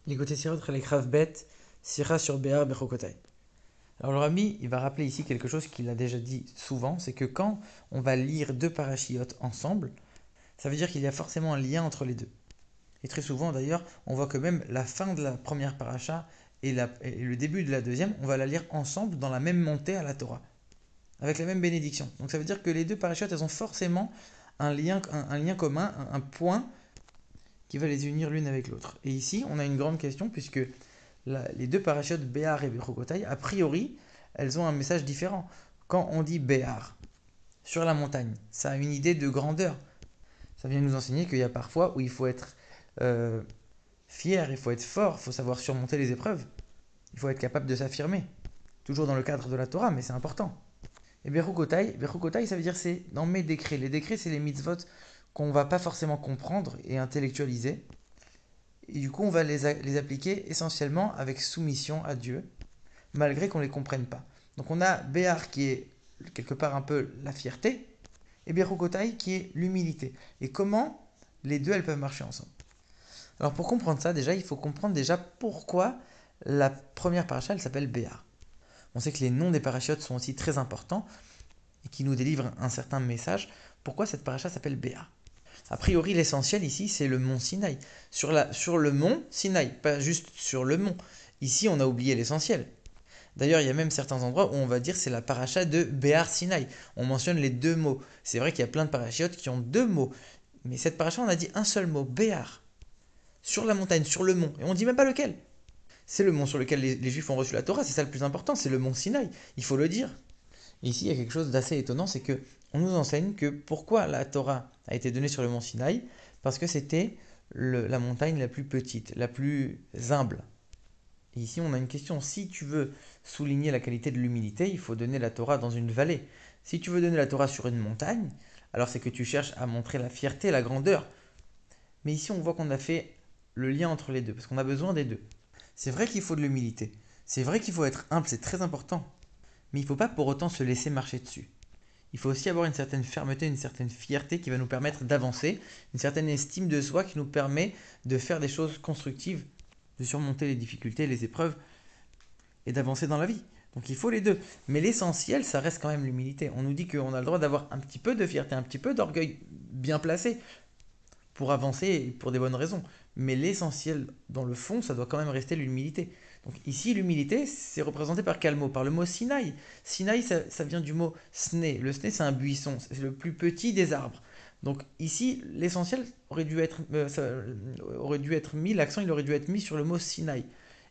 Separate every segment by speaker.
Speaker 1: L'écoutez Sirot les Bet, Sira sur Béar Bechokotai. Alors le Rabbi, il va rappeler ici quelque chose qu'il a déjà dit souvent, c'est que quand on va lire deux parachiotes ensemble, ça veut dire qu'il y a forcément un lien entre les deux. Et très souvent d'ailleurs, on voit que même la fin de la première paracha et le début de la deuxième, on va la lire ensemble dans la même montée à la Torah, avec la même bénédiction. Donc ça veut dire que les deux parachiotes, elles ont forcément un lien commun, un point qui va les unir l'une avec l'autre. Et ici, on a une grande question puisque les deux parachutes Béar et Bechokotai, a priori, elles ont un message différent. Quand on dit Béar, sur la montagne, ça a une idée de grandeur. Ça vient nous enseigner qu'il y a parfois où il faut être fier, il faut être fort, il faut savoir surmonter les épreuves. Il faut être capable de s'affirmer. Toujours dans le cadre de la Torah, mais c'est important. Et Bechokotai, ça veut dire c'est dans mes décrets. Les décrets, c'est les mitzvot qu'on ne va pas forcément comprendre et intellectualiser. Et du coup, on va les appliquer essentiellement avec soumission à Dieu, malgré qu'on ne les comprenne pas. Donc on a Béar qui est quelque part un peu la fierté, et Bechokotai qui est l'humilité. Et comment les deux, elles peuvent marcher ensemble. Alors pour comprendre ça, déjà, il faut comprendre déjà pourquoi la première paracha, elle s'appelle Béar. On sait que les noms des parachutes sont aussi très importants et qui nous délivrent un certain message. Pourquoi cette paracha s'appelle Béar? A priori, l'essentiel ici, c'est le mont Sinaï. Sur le mont Sinaï, pas juste sur le mont. Ici, on a oublié l'essentiel. D'ailleurs, il y a même certains endroits où on va dire c'est la paracha de Béar Sinaï. On mentionne les deux mots. C'est vrai qu'il y a plein de parachiotes qui ont deux mots. Mais cette paracha, on a dit un seul mot, Béar. Sur la montagne, sur le mont. Et on dit même pas lequel. C'est le mont sur lequel les Juifs ont reçu la Torah. C'est ça le plus important, c'est le mont Sinaï. Il faut le dire. Et ici, il y a quelque chose d'assez étonnant, c'est que on nous enseigne que pourquoi la Torah a été donnée sur le mont Sinaï, parce que c'était la montagne la plus petite, la plus humble. Et ici, on a une question. Si tu veux souligner la qualité de l'humilité, il faut donner la Torah dans une vallée. Si tu veux donner la Torah sur une montagne, alors c'est que tu cherches à montrer la fierté, la grandeur. Mais ici, on voit qu'on a fait le lien entre les deux, parce qu'on a besoin des deux. C'est vrai qu'il faut de l'humilité. C'est vrai qu'il faut être humble, c'est très important. Mais il ne faut pas pour autant se laisser marcher dessus. Il faut aussi avoir une certaine fermeté, une certaine fierté qui va nous permettre d'avancer, une certaine estime de soi qui nous permet de faire des choses constructives, de surmonter les difficultés, les épreuves et d'avancer dans la vie. Donc il faut les deux. Mais l'essentiel, ça reste quand même l'humilité. On nous dit qu'on a le droit d'avoir un petit peu de fierté, un petit peu d'orgueil bien placé pour avancer et pour des bonnes raisons. Mais l'essentiel, dans le fond, ça doit quand même rester l'humilité. Donc ici, l'humilité, c'est représenté par quel mot? Par le mot Sinaï. Sinaï, ça vient du mot sné. Le sné, c'est un buisson, c'est le plus petit des arbres. Donc ici, l'essentiel aurait dû être mis, l'accent il aurait dû être mis sur le mot Sinaï.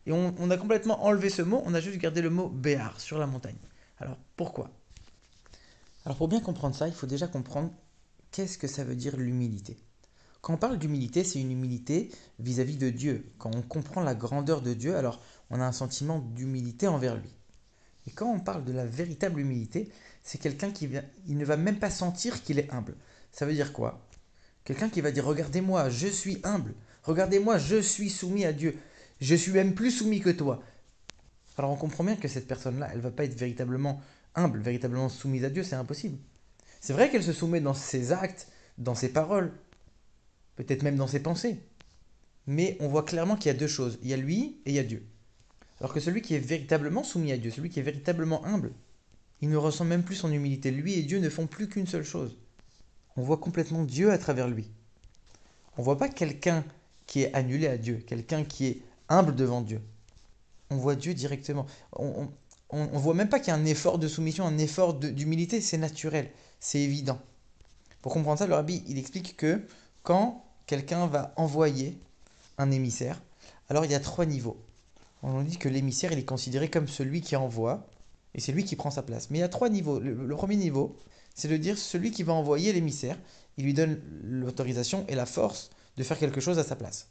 Speaker 1: Et on a complètement enlevé ce mot, on a juste gardé le mot Béar, sur la montagne. Alors pourquoi? Alors pour bien comprendre ça, il faut déjà comprendre qu'est-ce que ça veut dire l'humilité. Quand on parle d'humilité, c'est une humilité vis-à-vis de Dieu. Quand on comprend la grandeur de Dieu, alors on a un sentiment d'humilité envers lui. Et quand on parle de la véritable humilité, c'est quelqu'un il ne va même pas sentir qu'il est humble. Ça veut dire quoi? Quelqu'un qui va dire regardez-moi, je suis humble. Regardez-moi, je suis soumis à Dieu. Je suis même plus soumis que toi. Alors on comprend bien que cette personne-là, elle ne va pas être véritablement humble, véritablement soumise à Dieu, c'est impossible. C'est vrai qu'elle se soumet dans ses actes, dans ses paroles, peut-être même dans ses pensées. Mais on voit clairement qu'il y a deux choses. Il y a lui et il y a Dieu. Alors que celui qui est véritablement soumis à Dieu, celui qui est véritablement humble, il ne ressent même plus son humilité. Lui et Dieu ne font plus qu'une seule chose. On voit complètement Dieu à travers lui. On ne voit pas quelqu'un qui est annulé à Dieu, quelqu'un qui est humble devant Dieu. On voit Dieu directement. On voit même pas qu'il y a un effort de soumission, un effort d'humilité, c'est naturel, c'est évident. Pour comprendre ça, le rabbi, il explique que quand quelqu'un va envoyer un émissaire, alors il y a trois niveaux. On nous dit que l'émissaire, il est considéré comme celui qui envoie, et c'est lui qui prend sa place. Mais il y a trois niveaux. Le premier niveau, c'est de dire celui qui va envoyer l'émissaire, il lui donne l'autorisation et la force de faire quelque chose à sa place.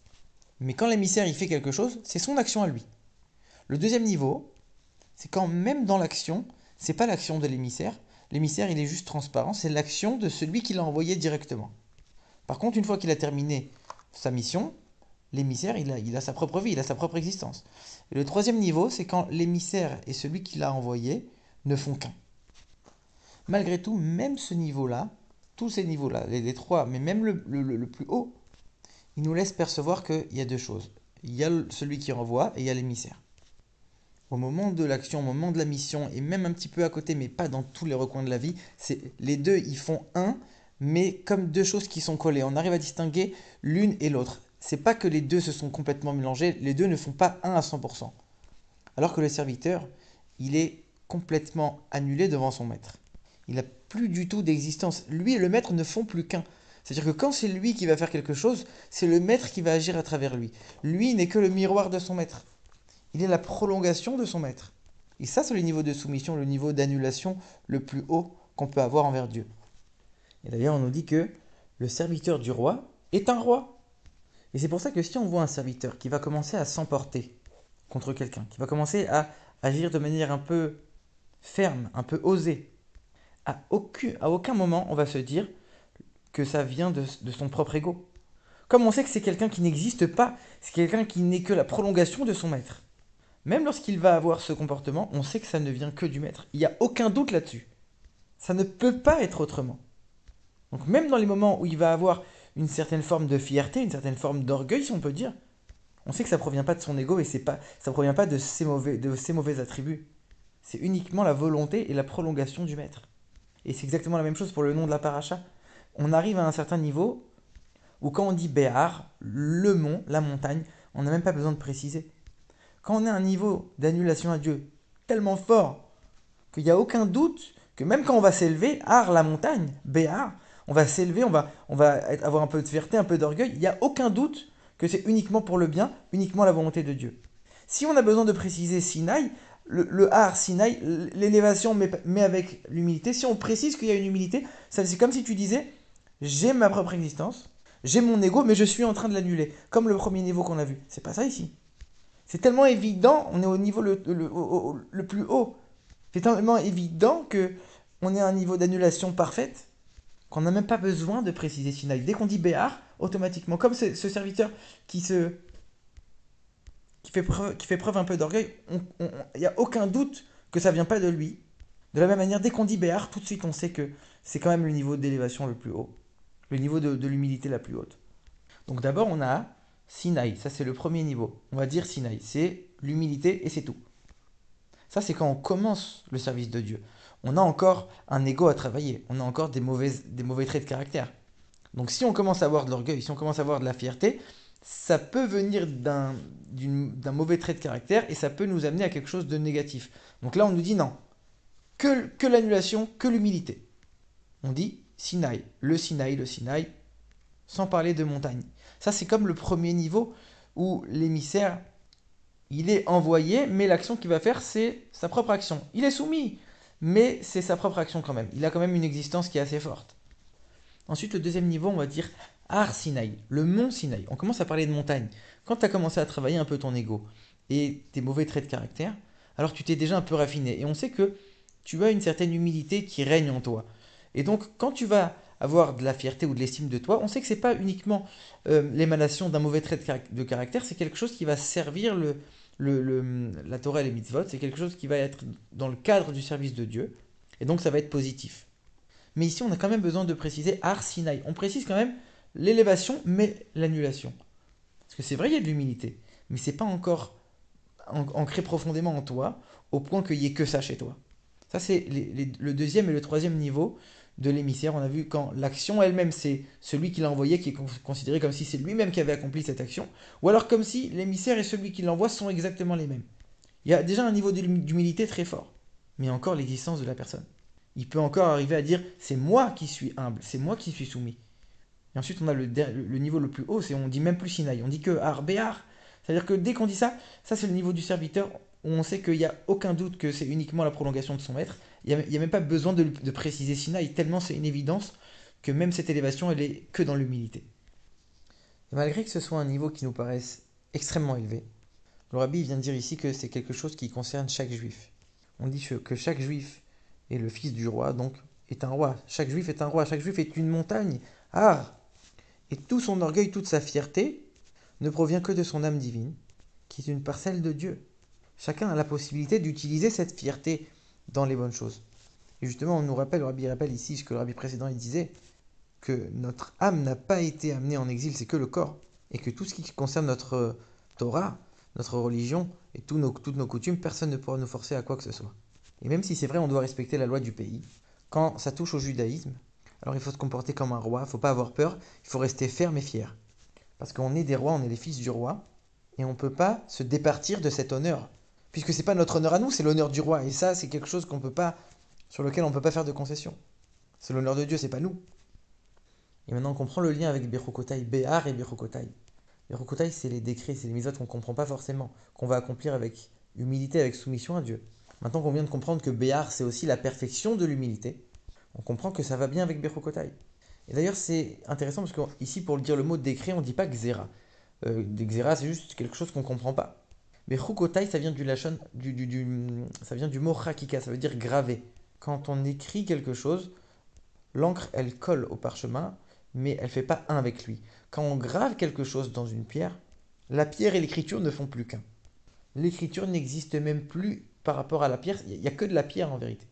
Speaker 1: Mais quand l'émissaire il fait quelque chose, c'est son action à lui. Le deuxième niveau, c'est quand même dans l'action, c'est pas l'action de l'émissaire. L'émissaire, il est juste transparent, c'est l'action de celui qui l'a envoyé directement. Par contre, une fois qu'il a terminé sa mission, l'émissaire, il a sa propre vie, il a sa propre existence. Et le troisième niveau, c'est quand l'émissaire et celui qui l'a envoyé ne font qu'un. Malgré tout, même ce niveau-là, tous ces niveaux-là, les trois, mais même le plus haut, il nous laisse percevoir qu'il y a deux choses. il y a celui qui renvoie et il y a l'émissaire. Au moment de l'action, au moment de la mission, et même un petit peu à côté, mais pas dans tous les recoins de la vie, les deux, ils font un, mais comme deux choses qui sont collées. On arrive à distinguer l'une et l'autre. C'est pas que les deux se sont complètement mélangés, les deux ne font pas un à 100%. Alors que le serviteur, il est complètement annulé devant son maître. Il n'a plus du tout d'existence. Lui et le maître ne font plus qu'un. C'est-à-dire que quand c'est lui qui va faire quelque chose, c'est le maître qui va agir à travers lui. Lui n'est que le miroir de son maître. Il est la prolongation de son maître. Et ça, c'est le niveau de soumission, le niveau d'annulation le plus haut qu'on peut avoir envers Dieu. Et d'ailleurs, on nous dit que le serviteur du roi est un roi. Et c'est pour ça que si on voit un serviteur qui va commencer à s'emporter contre quelqu'un, qui va commencer à agir de manière un peu ferme, un peu osée, à aucun moment on va se dire que ça vient de son propre ego. Comme on sait que c'est quelqu'un qui n'existe pas, c'est quelqu'un qui n'est que la prolongation de son maître. Même lorsqu'il va avoir ce comportement, on sait que ça ne vient que du maître. Il n'y a aucun doute là-dessus. Ça ne peut pas être autrement. Donc même dans les moments où il va avoir une certaine forme de fierté, une certaine forme d'orgueil, si on peut dire, on sait que ça ne provient pas de son ego et ça ne provient pas de ses mauvais attributs. C'est uniquement la volonté et la prolongation du maître. Et c'est exactement la même chose pour le nom de la paracha. On arrive à un certain niveau où quand on dit Béar, le mont, la montagne, on n'a même pas besoin de préciser. Quand on a un niveau d'annulation à Dieu tellement fort qu'il n'y a aucun doute que même quand on va s'élever, Ar, la montagne, Béar, on va s'élever, on va avoir un peu de fierté, un peu d'orgueil, il n'y a aucun doute que c'est uniquement pour le bien, uniquement la volonté de Dieu. Si on a besoin de préciser Sinaï, le Har, Sinaï, l'élévation, mais avec l'humilité, si on précise qu'il y a une humilité, c'est comme si tu disais, j'ai ma propre existence, j'ai mon ego, mais je suis en train de l'annuler, comme le premier niveau qu'on a vu. C'est pas ça ici. C'est tellement évident, on est au niveau le plus haut. C'est tellement évident que on est à un niveau d'annulation parfaite qu'on n'a même pas besoin de préciser Sinaï. Dès qu'on dit Béar, automatiquement, comme ce serviteur qui, se, qui fait preuve un peu d'orgueil, il n'y a aucun doute que ça vient pas de lui. De la même manière, dès qu'on dit Béar, tout de suite on sait que c'est quand même le niveau d'élévation le plus haut, le niveau de l'humilité la plus haute. Donc d'abord on a Sinaï, ça c'est le premier niveau. On va dire Sinaï, c'est l'humilité et c'est tout. Ça c'est quand on commence le service de Dieu. On a encore un ego à travailler, on a encore des mauvais traits de caractère. Donc si on commence à avoir de l'orgueil, si on commence à avoir de la fierté, ça peut venir d'un mauvais trait de caractère et ça peut nous amener à quelque chose de négatif. Donc là on nous dit non, que l'annulation, que l'humilité. On dit Sinaï, le Sinaï, sans parler de montagne. Ça, c'est comme le premier niveau où l'émissaire, il est envoyé, mais l'action qu'il va faire, c'est sa propre action. Il est soumis, mais c'est sa propre action quand même. Il a quand même une existence qui est assez forte. Ensuite, le deuxième niveau, on va dire Har Sinaï, le mont Sinaï. On commence à parler de montagne. Quand tu as commencé à travailler un peu ton ego et tes mauvais traits de caractère, alors tu t'es déjà un peu raffiné. Et on sait que tu as une certaine humilité qui règne en toi. Et donc, quand tu vas avoir de la fierté ou de l'estime de toi, on sait que c'est pas uniquement l'émanation d'un mauvais trait de caractère, c'est quelque chose qui va servir la Torah et les mitzvot, c'est quelque chose qui va être dans le cadre du service de Dieu, et donc ça va être positif. Mais ici, on a quand même besoin de préciser Har Sinaï. On précise quand même l'élévation, mais l'annulation. Parce que c'est vrai, il y a de l'humilité, mais c'est pas encore ancré profondément en toi, au point qu'il n'y ait que ça chez toi. Ça, c'est le deuxième et le troisième niveau de l'émissaire. On a vu quand l'action elle-même, c'est celui qui l'a envoyé qui est considéré comme si c'est lui-même qui avait accompli cette action, ou alors comme si l'émissaire et celui qui l'envoie sont exactement les mêmes. Il y a déjà un niveau d'humilité très fort, mais encore l'existence de la personne. Il peut encore arriver à dire c'est moi qui suis humble, c'est moi qui suis soumis. Et ensuite, on a le niveau le plus haut, c'est on dit même plus Sinaï, on dit que Har, Béar. C'est-à-dire que dès qu'on dit ça, ça c'est le niveau du serviteur où on sait qu'il n'y a aucun doute que c'est uniquement la prolongation de son maître. Il n'y a, même pas besoin de préciser Sinaï, tellement c'est une évidence que même cette élévation, elle est que dans l'humilité. Et malgré que ce soit un niveau qui nous paraisse extrêmement élevé, le rabbi vient de dire ici que c'est quelque chose qui concerne chaque juif. On dit que chaque juif est le fils du roi, donc est un roi. Chaque juif est un roi, chaque juif est une montagne. Ah. Et tout son orgueil, toute sa fierté ne provient que de son âme divine, qui est une parcelle de Dieu. Chacun a la possibilité d'utiliser cette fierté dans les bonnes choses. Et justement, on nous rappelle, le rabbi rappelle ici ce que le rabbi précédent il disait, que notre âme n'a pas été amenée en exil, c'est que le corps. Et que tout ce qui concerne notre Torah, notre religion et toutes nos coutumes, personne ne pourra nous forcer à quoi que ce soit. Et même si c'est vrai, on doit respecter la loi du pays, quand ça touche au judaïsme, alors il faut se comporter comme un roi, il ne faut pas avoir peur, il faut rester ferme et fier. Parce qu'on est des rois, on est les fils du roi, et on ne peut pas se départir de cet honneur. Puisque c'est pas notre honneur à nous, c'est l'honneur du roi. Et ça, c'est quelque chose sur lequel on ne peut pas faire de concession. C'est l'honneur de Dieu, c'est pas nous. Et maintenant, on comprend le lien avec Bechokotai, Béar et Bechokotai. Bechokotai, c'est les décrets, c'est les mitzvot qu'on ne comprend pas forcément, qu'on va accomplir avec humilité, avec soumission à Dieu. Maintenant qu'on vient de comprendre que Béar, c'est aussi la perfection de l'humilité, on comprend que ça va bien avec Bechokotai. Et d'ailleurs, c'est intéressant parce qu'ici, pour dire le mot décret, on ne dit pas Xéra. Xéra, c'est juste quelque chose qu'on ne comprend pas. Mais Chukotai, ça vient du lachon, ça vient du mot Chakika, ça veut dire graver. Quand on écrit quelque chose, l'encre, elle colle au parchemin, mais elle ne fait pas un avec lui. Quand on grave quelque chose dans une pierre, la pierre et l'écriture ne font plus qu'un. L'écriture n'existe même plus par rapport à la pierre, il n'y a que de la pierre en vérité.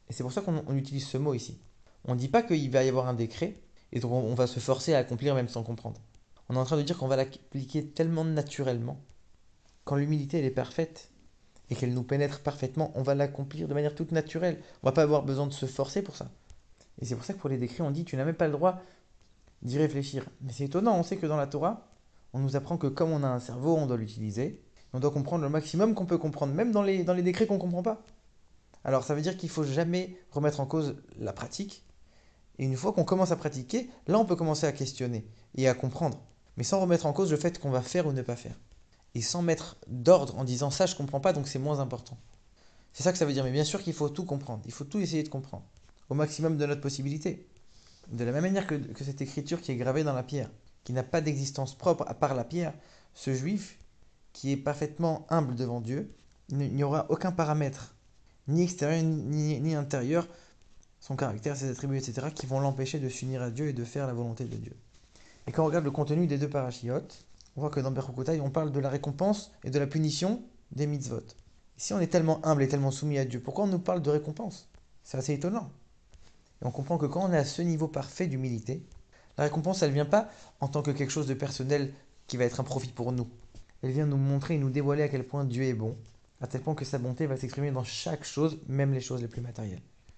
Speaker 1: Et c'est pour ça qu'on utilise ce mot ici. On ne dit pas qu'il va y avoir un décret, et donc on va se forcer à accomplir même sans comprendre. On est en train de dire qu'on va l'appliquer tellement naturellement. Quand l'humilité elle est parfaite et qu'elle nous pénètre parfaitement, on va l'accomplir de manière toute naturelle. On va pas avoir besoin de se forcer pour ça. Et c'est pour ça que pour les décrets, on dit tu n'as même pas le droit d'y réfléchir. Mais c'est étonnant, on sait que dans la Torah, on nous apprend que comme on a un cerveau, on doit l'utiliser. On doit comprendre le maximum qu'on peut comprendre, même dans les décrets qu'on ne comprend pas. Alors ça veut dire qu'il ne faut jamais remettre en cause la pratique. Et une fois qu'on commence à pratiquer, là on peut commencer à questionner et à comprendre. Mais sans remettre en cause le fait qu'on va faire ou ne pas faire. Et sans mettre d'ordre en disant ça je comprends pas donc c'est moins important. C'est ça que ça veut dire. Mais bien sûr qu'il faut tout comprendre. Il faut tout essayer de comprendre. Au maximum de notre possibilité. De la même manière que cette écriture qui est gravée dans la pierre, qui n'a pas d'existence propre à part la pierre, ce juif qui est parfaitement humble devant Dieu, il n'y aura aucun paramètre, ni extérieur ni intérieur, son caractère, ses attributs, etc., qui vont l'empêcher de s'unir à Dieu et de faire la volonté de Dieu. Et quand on regarde le contenu des deux parachiotes, on voit que dans Berchokotai, on parle de la récompense et de la punition des mitzvot. Si on est tellement humble et tellement soumis à Dieu, pourquoi on nous parle de récompense? C'est assez étonnant. Et on comprend que quand on est à ce niveau parfait d'humilité, la récompense, elle ne vient pas en tant que quelque chose de personnel qui va être un profit pour nous. Elle vient nous montrer et nous dévoiler à quel point Dieu est bon, à tel point que sa bonté va s'exprimer dans chaque chose, même les choses les plus matérielles.